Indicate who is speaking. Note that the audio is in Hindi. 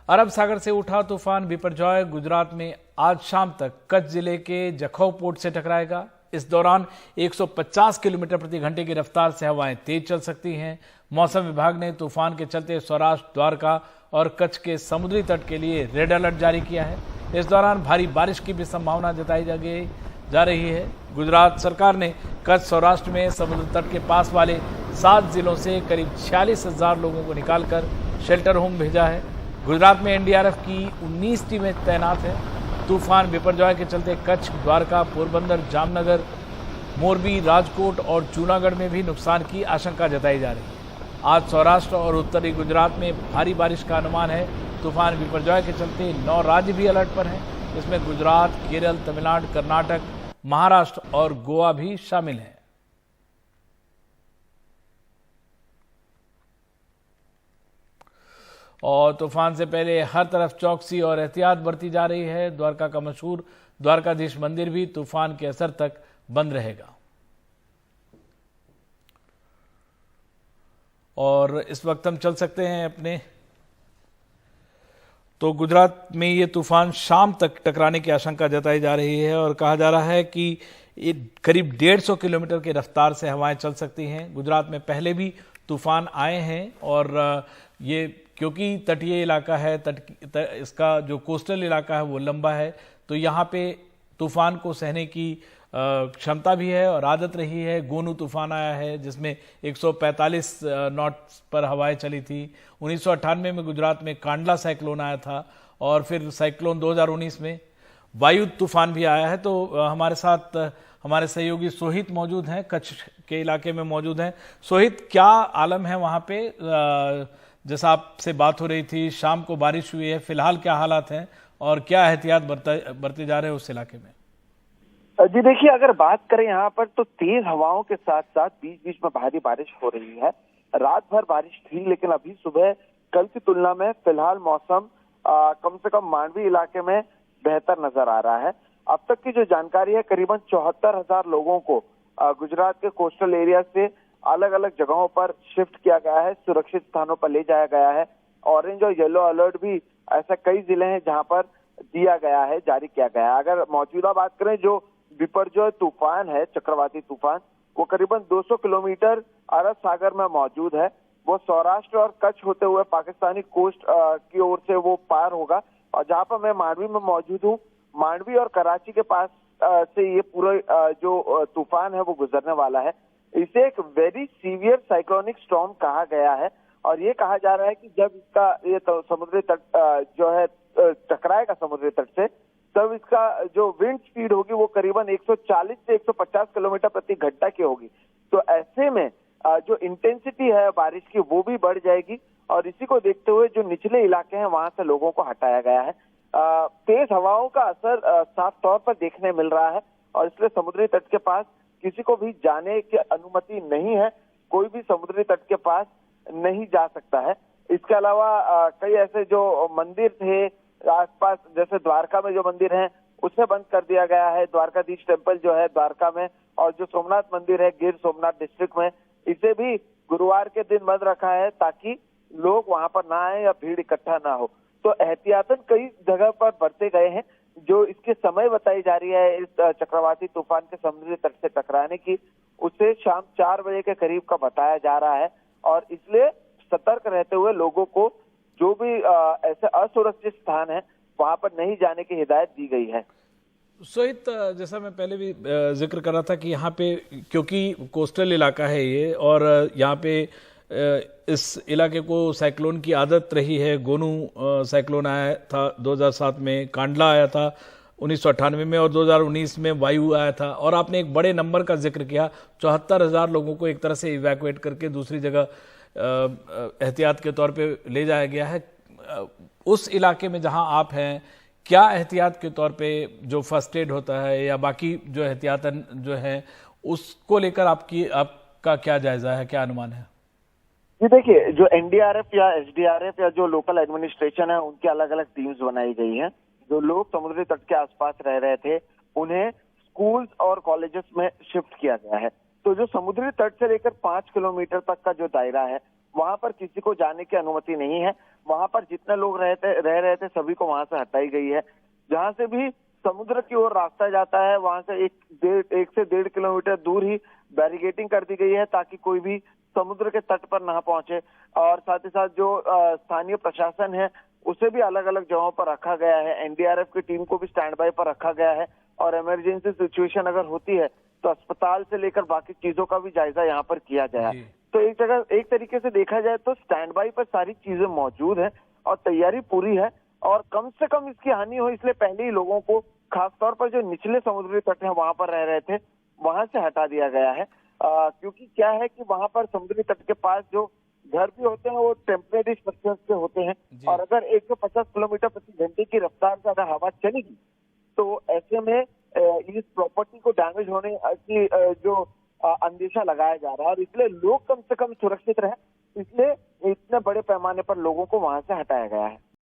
Speaker 1: अरब सागर से उठा तूफान बिपरजॉय गुजरात में आज शाम तक कच्छ जिले के जखौ पोर्ट से टकराएगा। इस दौरान 150 किलोमीटर प्रति घंटे की रफ्तार से हवाएं तेज चल सकती हैं। मौसम विभाग ने तूफान के चलते सौराष्ट्र, द्वारका और कच्छ के समुद्री तट के लिए रेड अलर्ट जारी किया है। इस दौरान भारी बारिश की भी संभावना जताई जा रही है। गुजरात सरकार ने कच्छ, सौराष्ट्र में समुद्र तट के पास वाले 7 जिलों से करीब 46,000 लोगों को निकालकर शेल्टर होम भेजा है। गुजरात में एनडीआरएफ की 19 टीमें तैनात हैं। तूफान बिपरजॉय के चलते कच्छ, द्वारका, पोरबंदर, जामनगर, मोरबी, राजकोट और जूनागढ़ में भी नुकसान की आशंका जताई जा रही है। आज सौराष्ट्र और उत्तरी गुजरात में भारी बारिश का अनुमान है। तूफान बिपरजॉय के चलते 9 राज्य भी अलर्ट पर हैं। इसमें गुजरात, केरल, तमिलनाडु, कर्नाटक, महाराष्ट्र और गोवा भी शामिल हैं। और तूफान से पहले हर तरफ चौकसी और एहतियात बरती जा रही है। द्वारका का मशहूर द्वारकाधीश मंदिर भी तूफान के असर तक बंद रहेगा। और इस वक्त हम चल सकते हैं अपने तो गुजरात में ये तूफान शाम तक टकराने की आशंका जताई जा रही है और कहा जा रहा है कि ये करीब 150 किलोमीटर की रफ्तार से हवाएं चल सकती हैं। गुजरात में पहले भी तूफान आए हैं और ये क्योंकि तटीय इलाका है, इसका जो कोस्टल इलाका है वो लंबा है, तो यहाँ पे तूफान को सहने की क्षमता भी है और आदत रही है। गोनू तूफान आया है जिसमें 145 नॉट पर हवाएं चली थी। 1998 में गुजरात में कांडला साइक्लोन आया था और फिर साइक्लोन 2019 में वायु तूफान भी आया है। तो हमारे साथ हमारे सहयोगी सोहित मौजूद हैं, कच्छ के इलाके में मौजूद हैं। सोहित, क्या आलम है वहां पे? जैसा आपसे बात हो रही थी, शाम को बारिश हुई है, फिलहाल क्या हालात हैं और क्या एहतियात बरते जा रहे हैं उस इलाके में?
Speaker 2: जी देखिए, अगर बात करें यहाँ पर तो तेज हवाओं के साथ साथ बीच बीच में भारी बारिश हो रही है। रात भर बारिश थी, लेकिन अभी सुबह कल की तुलना में फिलहाल मौसम कम से कम मांडवी इलाके में बेहतर नजर आ रहा है। अब तक की जो जानकारी है, करीबन 74,000 लोगों को गुजरात के कोस्टल एरिया से अलग अलग जगहों पर शिफ्ट किया गया है, सुरक्षित स्थानों पर ले जाया गया है। ऑरेंज और येलो अलर्ट भी ऐसे कई जिले हैं जहां पर दिया गया है, जारी किया गया है। अगर मौजूदा बात करें, जो बिपरजॉय तूफान है, चक्रवाती तूफान, वो करीबन 200 किलोमीटर अरब सागर में मौजूद है। वो सौराष्ट्र और कच्छ होते हुए पाकिस्तानी कोस्ट की ओर से वो पार होगा। और जहां पर मैं मांडवी में मौजूद हूँ, मांडवी और कराची के पास से ये पूरा जो तूफान है वो गुजरने वाला है। इसे एक वेरी सीवियर साइक्लोनिक स्टॉर्म कहा गया है और ये कहा जा रहा है कि जब इसका ये तो समुद्री तट जो है टकराएगा समुद्री तट से, तब इसका जो विंड स्पीड होगी वो करीबन 140 से 150 किलोमीटर प्रति घंटा की होगी। तो ऐसे में जो इंटेंसिटी है बारिश की वो भी बढ़ जाएगी और इसी को देखते हुए जो निचले इलाके हैं वहां से लोगों को हटाया गया है। तेज हवाओं का असर साफ तौर पर देखने मिल रहा है और इसलिए समुद्री तट के पास किसी को भी जाने की अनुमति नहीं है। कोई भी समुद्री तट के पास नहीं जा सकता है। इसके अलावा कई ऐसे जो मंदिर थे आसपास, जैसे द्वारका में जो मंदिर हैं उसे बंद कर दिया गया है। द्वारकाधीश टेम्पल जो है द्वारका में, और जो सोमनाथ मंदिर है गिर सोमनाथ डिस्ट्रिक्ट में, इसे भी गुरुवार के दिन बंद रखा है ताकि लोग वहां पर ना आए या भीड़ इकट्ठा ना हो। तो एहतियातन कई जगह पर बरते गए हैं। जो इसके समय बताई जा रही है इस चक्रवाती तूफान के समुद्री तट से टकराने की, उसे शाम 4 बजे के करीब का बताया जा रहा है और इसलिए सतर्क रहते हुए लोगों को जो भी ऐसे असुरक्षित स्थान है वहां पर नहीं जाने की हिदायत दी गई है।
Speaker 1: सोहित, जैसा मैं पहले भी जिक्र कर रहा था कि यहाँ पे क्योंकि कोस्टल इलाका है ये और यहाँ पे इस इलाके को साइक्लोन की आदत रही है। गोनू साइक्लोन आया था 2007 में, कांडला आया था 1998 में और 2019 में वायु आया था। और आपने एक बड़े नंबर का जिक्र किया, 74,000 लोगों को एक तरह से इवैक्यूएट करके दूसरी जगह एहतियात के तौर पे ले जाया गया है। उस इलाके में जहां आप हैं, क्या एहतियात के तौर पे जो फर्स्ट एड होता है या बाकी जो एहतियातन जो है उसको लेकर आपका क्या जायजा है, क्या अनुमान है?
Speaker 2: जी देखिए, जो एनडीआरएफ या एसडीआरएफ या जो लोकल एडमिनिस्ट्रेशन है उनकी अलग अलग टीम्स बनाई गई हैं। जो लोग समुद्री तट के आसपास रह रहे थे उन्हें स्कूल्स और कॉलेजेस में शिफ्ट किया गया है। तो जो समुद्री तट से लेकर 5 किलोमीटर तक का जो दायरा है वहां पर किसी को जाने की अनुमति नहीं है। वहां पर जितने लोग रह रहे थे सभी को वहां से हटाई गई है। जहां से भी समुद्र की ओर रास्ता जाता है वहां से 1 से 1.5 किलोमीटर दूर ही बैरिकेडिंग कर दी गई है ताकि कोई भी समुद्र के तट पर ना पहुंचे। और साथ ही साथ जो स्थानीय प्रशासन है उसे भी अलग अलग जगहों पर रखा गया है। एनडीआरएफ की टीम को भी स्टैंड बाय पर रखा गया है और इमरजेंसी सिचुएशन अगर होती है तो अस्पताल से लेकर बाकी चीजों का भी जायजा यहाँ पर किया गया है। तो एक तरीके से देखा जाए तो स्टैंड बाय पर सारी चीजें मौजूद है और तैयारी पूरी है और कम से कम इसकी हानि हो इसलिए पहले ही लोगों को खासतौर पर जो निचले समुद्री तट हैं वहां पर रह रहे थे वहां से हटा दिया गया है। क्योंकि क्या है कि वहां पर समुद्री तट के पास जो घर भी होते हैं वो टेम्परेरी स्ट्रक्चर्स के होते हैं और अगर 150 किलोमीटर प्रति घंटे की रफ्तार से अगर हवा चलेगी तो ऐसे में इस प्रॉपर्टी को डैमेज होने की जो अंदेशा लगाया जा रहा है और इसलिए लोग कम से कम सुरक्षित रहे, इसलिए इतने बड़े पैमाने पर लोगों को वहां से हटाया गया है।